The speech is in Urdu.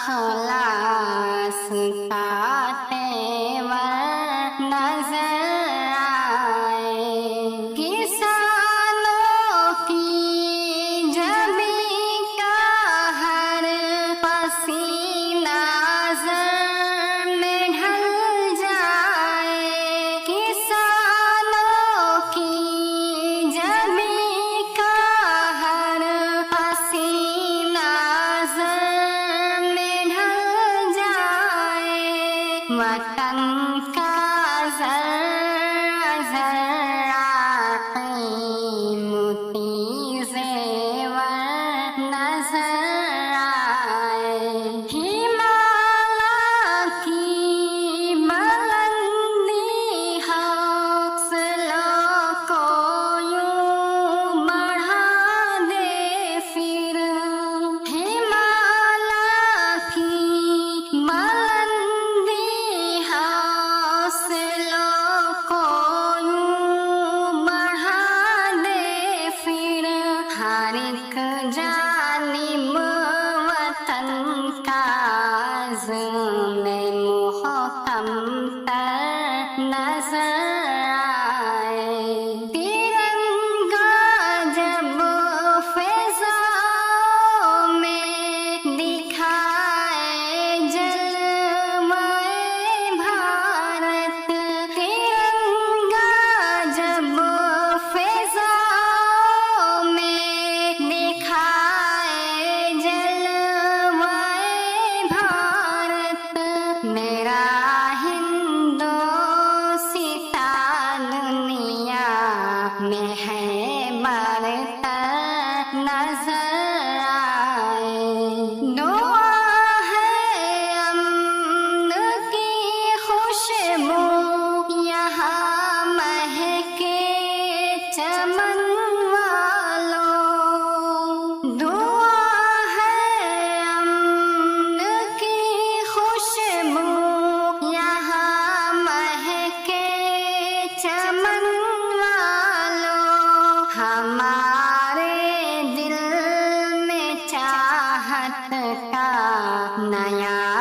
اخلاص کا تیور نظر آئے، کسانوں کی جبیں کا ہر پسینہ زر میں ڈھل جائے، کسانوں کی جبیں کا ہر پسینہ زر میں ڈھل جائے، وطن کا ذرہ ذرہ قیمتی زیور نظر آئے، ہمالیہ کی بلندی حوصلوں کو یوں بڑھا دے، پھر ہمالیہ کی بلندی حوصلوں کو یوں بڑھا دے، پھر ہر ایک جانب وطن کا عزم محکم تر نظر آئے، ترنگا جب فضاؤں میں دکھائے جلوۂ بھارت، ترنگا جب فضاؤں میں دکھائے جلوۂ بھارت، میرا ہندوستاں دنیا میں ہے برتر نظر آئے، دعا ہے امن کی خوشبو یہاں مہکے چمن والوں، دعا ہے امن کی خوشبو یہاں مہکے چمن والوں، ہمارے دل میں چاہت کا نیا